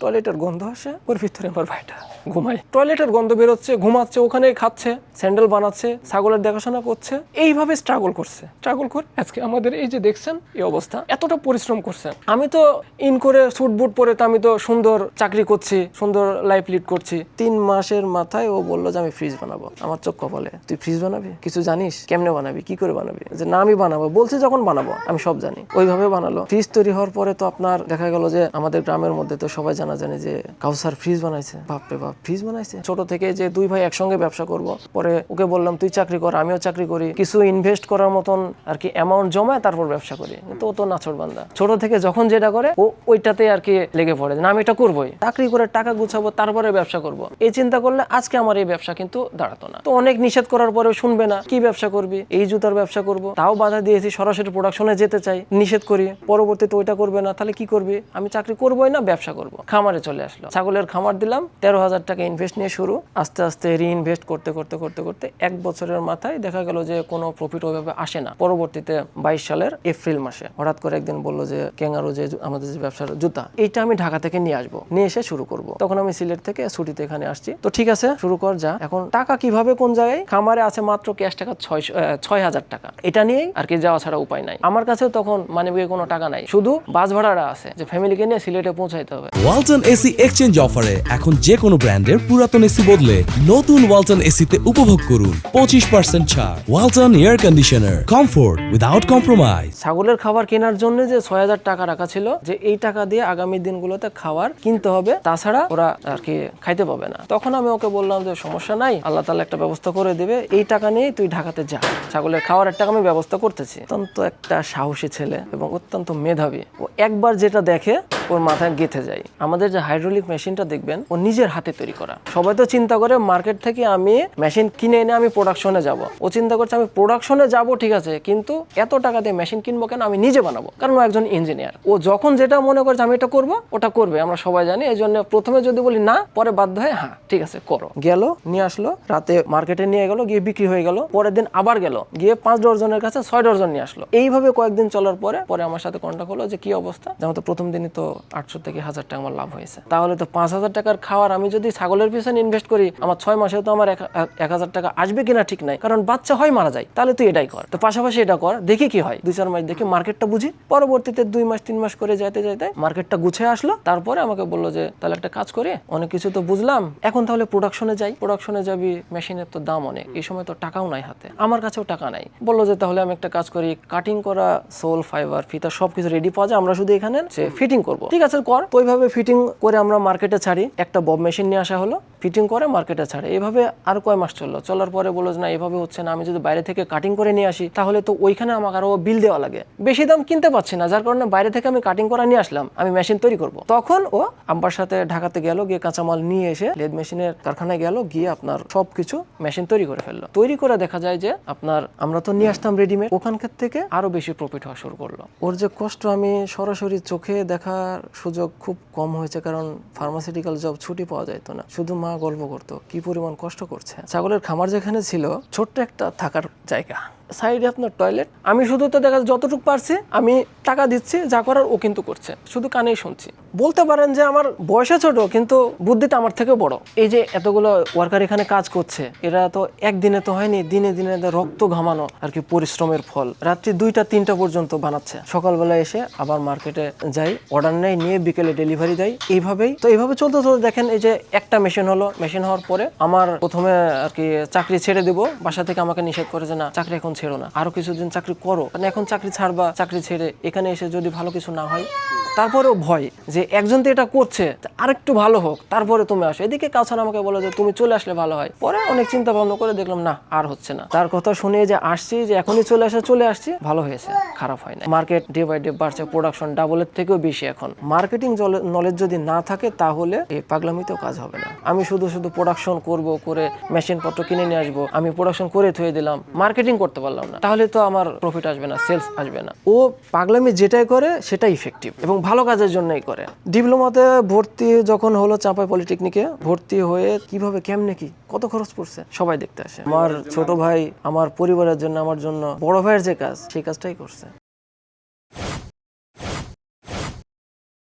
টয়লেটের গন্ধ আসে, ওর ভিতরে আমার ভাইটা ঘুমায়। টয়লেটের গন্ধ বেরোচ্ছে, ঘুমাচ্ছে, ওখানে খাচ্ছে, স্যান্ডেল বানাচ্ছে, ছাগলের দেখাশোনা করছে, এইভাবে স্ট্রাগল করে আজকে আমাদের এই যে দেখছেন এই অবস্থা। এতটা পরিশ্রম করছে। আমি তো ইন করে স্যুট বুট পরে তো আমি তো সুন্দর চাকরি করছি, সুন্দর লাইফ লিড করছি। 3 মাসের মাথায় ও বললো যে আমি ফ্রিজ বানাবো। আমার চোখ কপালে, তুই ফ্রিজ বানাবি? কিছু জানিস? কেমনে বানাবি, কি করে বানাবি? যে না আমি বানাবো, বলছি যখন বানাবো আমি সব জানি। ওইভাবে বানালো। ফ্রিজ তৈরি হওয়ার পরে তো আপনার দেখা গেল যে আমাদের গ্রামের মধ্যে তো সবাই জানে যে কাউসার ফ্রিজ বানাইছে। বাপরে বাপ, ফ্রিজ বানাইছে। ছোট থেকে যে 2 ভাই একসঙ্গে ব্যবসা করব, পরে ওকে বললাম তুই চাকরি কর, আমিও চাকরি করি, কিছু ইনভেস্ট করার মতন আর কি অ্যামাউন্ট জমায় তারপর ব্যবসা করি। কিন্তু ও তো নাছোড় বান্দা, ছোট থেকে যখন যেটা করে ও ওইটাতে আর কি লেগে পড়ে, না আমি এটা করবোই, চাকরি করে টাকা গুছাবো তারপরে ব্যবসা করব। এই চিন্তা করলে আজকে আমার এই ব্যবসা কিন্তু দাঁড়াতো না। তো অনেক নিষেধ করার পরেও শুনবে না, কি ব্যবসা করবি, এই জুতার ব্যবসা করব, তাও বাধা দিয়েছি, সরাসরি প্রোডাকশনে যেতে চাই, নিষেধ করি, পরবর্তীতে ওইটা করবে না, তাহলে কি করবি? আমি চাকরি করবোই না, ব্যবসা করব। খামারে চলে আসলো, ছাগলের খামার দিলাম, 13,000 টাকা ইনভেস্ট নিয়ে শুরু, আস্তে আস্তে রিইনভেস্ট করতে 1 বছরের মাথায় দেখা গেল যে কোনো প্রফিট ওইভাবে আসে না। পরবর্তীতে 22 সালের এপ্রিল মাসে হঠাৎ করে একদিন বললো যে ক্যাঙ্গারু যে আমাদের যে ব্যবসার জুতা, এইটা আমি ঢাকা থেকে নিয়ে আসবো, নিয়ে এসে শুরু করব। তখন আমি সিলেট থেকে ছুটিতে এখানে আসছি। তো ঠিক আছে, শুরু কর যা। এখন টাকা কিভাবে কোন জায়গায়? খামারে আছে মাত্র ক্যাশ টাকা 6,000 টাকা, এটা নিয়েই আর কি যাওয়া ছাড়া উপায় নাই। আমার কাছেও তখন মানিব্যাগে কোনো টাকা নাই, শুধু বাস ভাড়াটা আছে যে ফ্যামিলিকে নিয়ে সিলেটে পৌঁছাইতে হবে। ওয়ালটন এসি এক্সচেঞ্জ অফারে এখন যে কোনো ব্র্যান্ডের পুরাতন এসি বদলে নতুন ওয়ালটন এসিতে উপভোগ করুন 25% ছাড়। Walton air conditioner, comfort without compromise. ছাগলের খাবার কেনার জন্য যে 6,000 টাকা রাখা ছিল, যে এই টাকা দিয়ে আগামী দিনগুলোতে খাবার কিনতে হবে, তাছাড়া ওরা আর কি খাইতে পাবে না। তখন আমি ওকে বললাম যে সমস্যা নাই, আল্লাহ তাআলা একটা ব্যবস্থা করে দেবে, এই টাকা নিয়ে তুই ঢাকাতে যা, ছাগলের খাওয়ার একটা আমি ব্যবস্থা করতেছি। অত্যন্ত একটা সাহসী ছেলে এবং অত্যন্ত মেধাবী। ও একবার যেটা দেখে ওর মাথায় গেঁথে যায়। আমাদের যে হাইড্রোলিক মেশিনটা দেখবেন, ও নিজের হাতে তৈরি করা। সবাই তো চিন্তা করে মার্কেট থেকে আমি মেশিন কিনে এনে আমি প্রোডাকশনে যাব। ও চিন্তা করছে আমি প্রোডাকশনে যাব, ঠিক আছে, কিন্তু এত টাকা দিয়ে মেশিন কিনবো কেন, আমি নিজে বানাবো, কারণ ও একজন ইঞ্জিনিয়ার। ও যখন যেটা মনে করছে আমি এটা করব, ওটা করবে, আমরা সবাই জানি। এই জন্য প্রথমে যদি বলি না, পরে বাধ্য হয় হ্যাঁ ঠিক আছে করো। গেল, নিয়ে আসলো, রাতে মার্কেটে নিয়ে গেল, গিয়ে বিক্রি হয়ে গেল। পরের দিন আবার গেল, গিয়ে 5 ডজনের কাছে 6 ডজন নিয়ে আসলো। এইভাবে কয়েকদিন চলার পরে আমার সাথে কন্টাক্ট হলো যে কি অবস্থা। যেমন তো প্রথম দিনই তো 800 থেকে 1000 টাকা আমার লাভ হয়েছে। তাহলে তো 5,000 টাকার খাওয়ার আমি যদি ছাগলের পিছনে ইনভেস্ট করি, আমার 6 মাসে তো আমার 1,000 টাকা আসবে কিনা ঠিক নাই, কারণ বাচ্চা হয় মারা যায়। তাহলে তুই এটাই কর, তো পাশাপাশি এটা কর, দেখি কি হয়। 2-4 মাস দেখি, মার্কেটটা বুঝি। পরবর্তীতে 2 মাস 3 মাস করে যাইতে মার্কেটটা গুছিয়ে আসলো। তারপরে আমাকে বললো যে তাহলে একটা কাজ করে, অনেক কিছু তো বুঝলাম, এখন তাহলে প্রোডাকশনে যাই। প্রোডাকশনে যাবি, মেশিনের তো দাম অনেক, এই সময় তো টাকাও নাই হাতে, আমার কাছেও টাকা নাই। বললো যে তাহলে আমি একটা কাজ করি, কাটিং করা সোল, ফাইবার, ফিতা সবকিছু রেডি পাওয়া যায়, আমরা শুধু এখানে ফিটিং করবো। ঠিক আছে কর। তো ওইভাবে ফিটিং করে আমরা মার্কেটে ছাড়ি। একটা বব মেশিন নিয়ে আসা হলো, ফিটিং করে মার্কেটে ছাড়ে। এইভাবে আর কয় মাস চললো। চলার পরে বললো যে না এভাবে হচ্ছে না, আমি যদি বাইরে থেকে কাটিং করে নিয়ে আসি তাহলে তো ওইখানে আমাকে আরো বিল দেওয়া লাগে, বেশি দাম কিনতে পারছি না, যার কারণে বাইরে থেকে আমি কাটিং করা নিয়ে আসলাম, আমি মেশিন তৈরি করব। তখন ও আব্বার সাথে ঢাকাতে গেল, গিয়ে কাঁচামাল নিয়ে এসে লেদ মেশিনের কারখানায় গেল, গিয়ে আপনার সবকিছু মেশিন তৈরি করে ফেললো। তৈরি করে দেখা যায় যে আপনার আমরা তো নিয়ে আসতাম রেডিমেড, ওখানকার থেকে আরো বেশি প্রফিট হওয়া শুরু করলো। ওর যে কষ্ট আমি সরাসরি চোখে দেখার সুযোগ খুব কম হয়েছে, কারণ ফার্মাসিউটিক্যাল জব ছুটি পাওয়া যাইতো না, শুধু মা গল্প করতো কি পরিমাণ কষ্ট করছে। ছাগলের খামার যেখানে ছিল, ছোট্ট একটা থাকার জায়গা, সাইডে আপনার টয়লেট। আমি শুধু তো দেখা যতটুকু পারছি আমি টাকা দিচ্ছি, যা করার ও কিন্তু করছে, শুধু কানেই শুনছি। বলতে পারেন যে আমার বয়সে ছোট, কিন্তু বুদ্ধিতে আমার থেকে বড়। এই যে এতগুলো ওয়ার্কার এখানে কাজ করছে, এরা তো একদিনে তো হয়নি, দিনে দিনে রক্ত ঘামানো আর কি পরিশ্রমের ফল। রাত্রি 2টা-3টা পর্যন্ত বানাচ্ছে, সকালবেলা এসে আবার মার্কেটে যাই, অর্ডার নেয়, নিয়ে বিকেলে ডেলিভারি দেয়। এইভাবেই চলতে দেখেন এই যে একটা মেশিন হলো। মেশিন হওয়ার পরে আমার প্রথমে আর কি চাকরি ছেড়ে দিব, বাসা থেকে আমাকে নিষেধ করে যে না চাকরি এখন ছেড়ো না, আরো কিছুদিন চাকরি করো, কারণ এখন চাকরি ছাড়বা, চাকরি ছেড়ে এখানে এসে যদি ভালো কিছু না হয়। তারপরেও ভয় যে একজন তো এটা করছে, আরেকটু ভালো হোক, তারপরে তুমি আসো। এদিকে কাউসার আমাকে বলো যে তুমি চলে আসলে ভালো হয়। পরে অনেক চিন্তা ভাবনা করে দেখলাম না, আর হচ্ছে না। তার কথা শুনে যে আসছি, যে এখনই চলে আসছি, ভালো হয়েছে, খারাপ হয় না। মার্কেট ডে বাই ডে বাড়ছে, প্রোডাকশন ডাবলের থেকেও বেশি। এখন মার্কেটিং নলেজ যদি না থাকে তাহলে এই পাগলামিতেও কাজ হবে না। আমি শুধু প্রোডাকশন করব, করে মেশিন পত্র কিনে নিয়ে আসবো, আমি প্রোডাকশন করে থুয়ে দিলাম, মার্কেটিং করতে পারলাম না, তাহলে তো আমার প্রফিট আসবে না, সেলস আসবে না। ও পাগলামি যেটাই করে সেটাই ইফেক্টিভ এবং ভালো কাজের জন্যই করে। ডিপ্লোমাতে ভর্তি যখন হলো চাঁপাই পলিটেকনিকে, ভর্তি হয়ে কিভাবে কেমনে কি কত খরচ পড়ছে সবাই দেখতে আসে। আমার ছোট ভাই আমার পরিবারের জন্য, আমার জন্য বড় ভাইয়ের যে কাজ, সেই কাজটাই করছে।